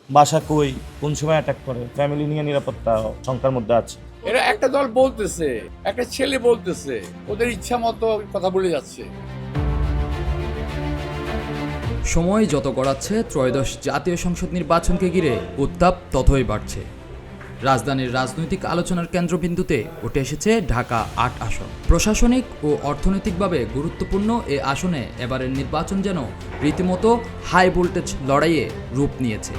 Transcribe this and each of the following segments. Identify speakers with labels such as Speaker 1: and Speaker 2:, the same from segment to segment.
Speaker 1: বাসা কই, কোন সময় অ্যাটাক করে, ফ্যামিলি নিয়ে নিরাপত্তা শঙ্কার মধ্যে আছে।
Speaker 2: এরা একটা দল বলতেছে, একটা ছেলে বলতেছে, ওদের ইচ্ছা মতো কথা বলে যাচ্ছে।
Speaker 3: সময় যত গড়াচ্ছে ত্রয়োদশ জাতীয় সংসদ নির্বাচনকে ঘিরে উত্তাপ ততই বাড়ছে। রাজধানীর রাজনৈতিক আলোচনার কেন্দ্রবিন্দুতে উঠে এসেছে ঢাকা ৮ আসন। প্রশাসনিক ও অর্থনৈতিকভাবে গুরুত্বপূর্ণ এ আসনে এবারের নির্বাচন যেন রীতিমতো হাই ভোল্টেজ লড়াইয়ে রূপ নিয়েছে।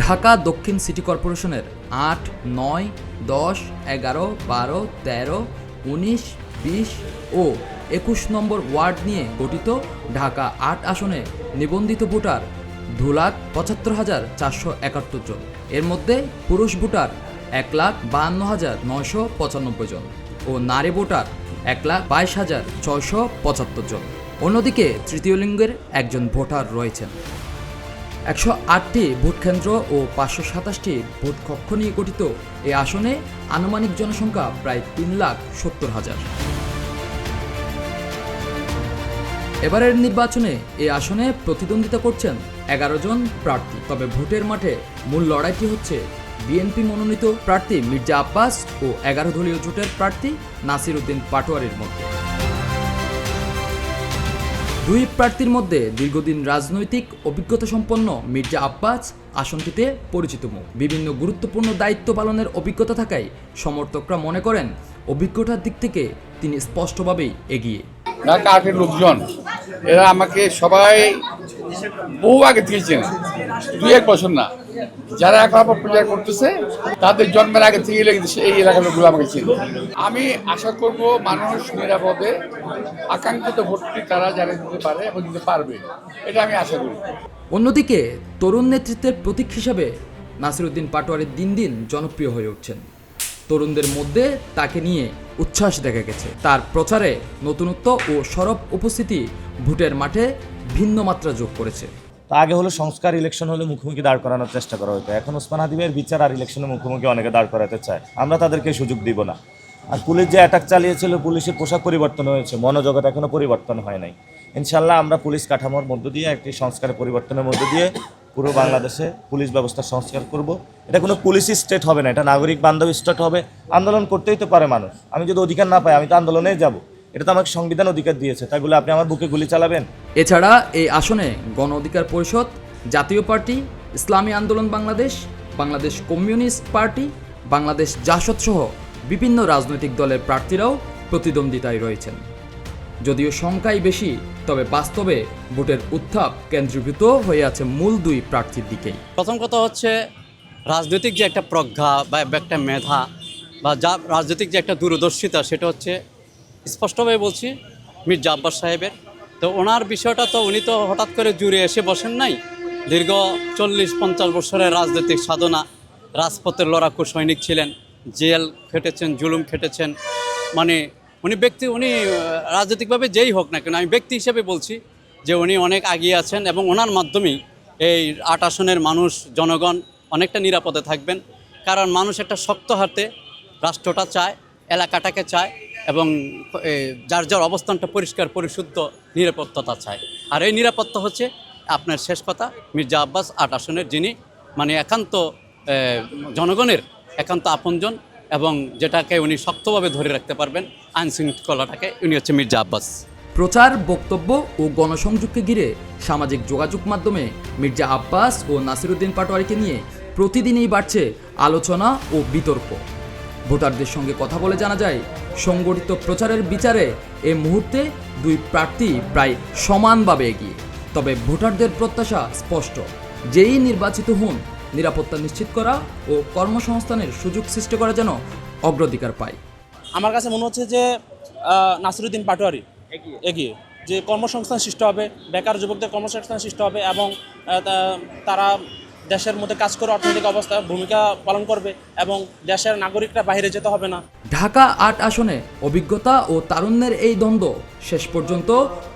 Speaker 3: ঢাকা দক্ষিণ সিটি কর্পোরেশনের ৮, ৯, ১০, ১১, ১২, ১৩, ১৯, ২০ ও ২১ নম্বর ওয়ার্ড নিয়ে গঠিত ঢাকা ৮ আসনে নিবন্ধিত ভোটার ২,৭৫,৪৭১ জন। এর মধ্যে পুরুষ ভোটার ১,৫২,৯৯৫ জন ও নারী ভোটার ১,২২,৬৭৫ জন। অন্যদিকে তৃতীয় লিঙ্গের একজন ভোটার রয়েছেন। ১০৮টি ভোটকেন্দ্র ও ৫২৭টি ভোট কক্ষ নিয়ে গঠিত এই আসনে আনুমানিক জনসংখ্যা প্রায় ৩,৭০,০০০। এবারের নির্বাচনে এই আসনে প্রতিদ্বন্দ্বিতা করছেন ১১ জন প্রার্থী। তবে ভোটের মাঠে মূল লড়াইটি হচ্ছে বিএনপি মনোনীত প্রার্থী মির্জা আব্বাস ও ১১ দলীয় জোটের প্রার্থী নাসির উদ্দিন পাটোয়ারির মধ্যে। দুই প্রার্থীর মধ্যে দীর্ঘদিন রাজনৈতিক অভিজ্ঞতা সম্পন্ন মির্জা আব্বাস আসনটিতে পরিচিত মুখ। বিভিন্ন গুরুত্বপূর্ণ দায়িত্ব পালনের অভিজ্ঞতা থাকায় সমর্থকরা মনে করেন অভিজ্ঞতার দিক থেকে তিনি স্পষ্টভাবেই এগিয়ে।
Speaker 2: ঢাকা ৮-এর লোকজন এরা আমাকে সবাই বহু আগে থেকে চেনে, ২-১ বছর না। যারা এখন প্রচার করতেছে তাদের জন্মের আগে থেকে লেগেছে এই এলাকার লোকগুলো আমাকে চেনে। আমি আশা করব মানুষ নিরাপদে আকাঙ্ক্ষিত ভোটটি তারা জানিয়ে দিতে পারে এবং দিতে পারবে, এটা আমি আশা করি।
Speaker 3: অন্যদিকে তরুণ নেতৃত্বের প্রতীক হিসাবে নাসির উদ্দিন পাটোয়ারি দিন দিন জনপ্রিয় হয়ে উঠছেন। তরুণদের মধ্যে তাকে নিয়ে উচ্ছ্বাস দেখা গেছে। তার প্রচারে নতুনত্ব ও সরব উপস্থিতি ভোটের মাঠে ভিন্ন মাত্রা যোগ করেছে।
Speaker 1: তা আগে হলো সংস্কার, ইলেকশন হলে মুখোমুখি দাঁড় করানোর চেষ্টা করা হতো। এখন ওসমান হাদিমের বিচার আর ইলেকশনে মুখোমুখি অনেকে দাঁড় করাতে চায়, আমরা তাদেরকে সুযোগ দিব না। আর পুলিশ যে অ্যাটাক চালিয়েছিল, পুলিশের পোশাক পরিবর্তন হয়েছে, মনোজগৎ এখনো পরিবর্তন হয় নাই। ইনশাল্লাহ আমরা পুলিশ কাঠামোর মধ্য দিয়ে একটি সংস্কারের পরিবর্তনের মধ্য দিয়ে পুরো বাংলাদেশে পুলিশ ব্যবস্থা সংস্কার করব। এটা কোনো পুলিশি স্টেট হবে না, এটা নাগরিক বান্ধব স্টেট হবে। আন্দোলন করতেই তো পারে মানুষ, আমি যদি অধিকার না পাই আমি তো আন্দোলনে যাব। এটা তো আমাকে সংবিধান অধিকার দিয়েছে, তাই বলে আপনি আমার বুকে গুলি চালাবেন?
Speaker 3: এছাড়া এই আসনে গণ অধিকার পরিষদ, জাতীয় পার্টি, ইসলামী আন্দোলন বাংলাদেশ, বাংলাদেশ কমিউনিস্ট পার্টি, বাংলাদেশ জাসদ সহ বিভিন্ন রাজনৈতিক দলের প্রার্থীরাও প্রতিদ্বন্দ্বিতায় রয়েছেন। যদিও সংখ্যাই বেশি, তবে বাস্তবে ভোটের উত্তাপ কেন্দ্রীভূত হয়ে আছে মূল দুই প্রার্থীর দিকেই।
Speaker 4: প্রথম কথা হচ্ছে রাজনৈতিক যে একটা প্রজ্ঞা বা একটা মেধা বা যা রাজনৈতিক যে একটা দূরদর্শিতা, সেটা হচ্ছে স্পষ্টভাবে বলছি মির্জা আব্বাস সাহেবের। তো ওনার বিষয়টা তো উনি তো হঠাৎ করে জুড়ে এসে বসেন নাই। দীর্ঘ ৪০-৫০ বছরের রাজনৈতিক সাধনা, রাজপথের লড়াকু সৈনিক ছিলেন, জেল খেটেছেন, জুলুম খেটেছেন। মানে উনি রাজনৈতিকভাবে যেই হোক না কেন, আমি ব্যক্তি হিসেবে বলছি যে উনি অনেক এগিয়ে আছেন এবং ওনার মাধ্যমেই এই ৮ আসনের মানুষ, জনগণ অনেকটা নিরাপদে থাকবেন। কারণ মানুষ একটা শক্ত হাতে রাষ্ট্রটা চায়, এলাকাটাকে চায় এবং যার যার অবস্থানটা পরিষ্কার পরিশুদ্ধ নিরাপত্তা চায়। আর এই নিরাপত্তা হচ্ছে আপনার শেষ কথা মির্জা আব্বাস ৮ আসনের, যিনি মানে একান্ত জনগণের একান্ত আপনজন এবং যেটাকে উনি শক্তভাবে ধরে রাখতে পারবেন আইন শৃঙ্খলাটাকে, উনি হচ্ছে মির্জা আব্বাস।
Speaker 3: প্রচার, বক্তব্য ও গণসংযোগকে ঘিরে সামাজিক যোগাযোগ মাধ্যমে মির্জা আব্বাস ও নাসির উদ্দিন পাটোয়ারিকে নিয়ে প্রতিদিনই বাড়ছে আলোচনা ও বিতর্ক। ভোটারদের সঙ্গে কথা বলে জানা যায়, সংগঠিত প্রচারের বিচারে এ মুহূর্তে দুই প্রার্থী প্রায় সমানভাবে এগিয়ে। তবে ভোটারদের প্রত্যাশা স্পষ্ট, যেই নির্বাচিত হন নিরাপত্তা নিশ্চিত করা ও কর্মসংস্থানের সুযোগ সৃষ্টি করা যেন অগ্রাধিকার পায়।
Speaker 5: আমার কাছে মনে হচ্ছে যে নাসির উদ্দিন পাটোয়ারি এগিয়ে, যে কর্মসংস্থান সৃষ্টি হবে, বেকার যুবকদের কর্মসংস্থান সৃষ্টি হবে এবং তারা দেশের মধ্যে কাজ করে অর্থনৈতিক অবস্থা ভূমিকা পালন করবে এবং দেশের নাগরিকরা বাইরে যেতে হবে না।
Speaker 3: ঢাকা ৮ আসনে অভিজ্ঞতা ও তারুণ্যের এই দ্বন্দ্ব শেষ পর্যন্ত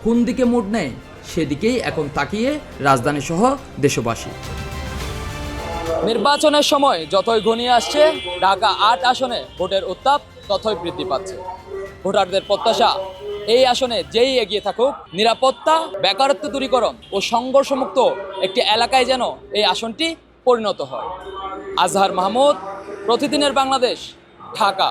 Speaker 3: কোন দিকে মোড় নেয়, সেদিকেই এখন তাকিয়ে রাজধানী সহ দেশবাসী। নির্বাচনের সময় যতই ঘনিয়ে আসছে, ঢাকা ৮ আসনে ভোটের উত্তাপ ততই বৃদ্ধি পাচ্ছে। ভোটারদের প্রত্যাশা এই আসনে যেই এগিয়ে থাকুক, নিরাপত্তা, বেকারত্ব দূরীকরণ ও সংঘর্ষমুক্ত একটি এলাকায় যেন এই আসনটি পরিণত হয়। আজহার মাহমুদ, প্রতিদিনের বাংলাদেশ, ঢাকা।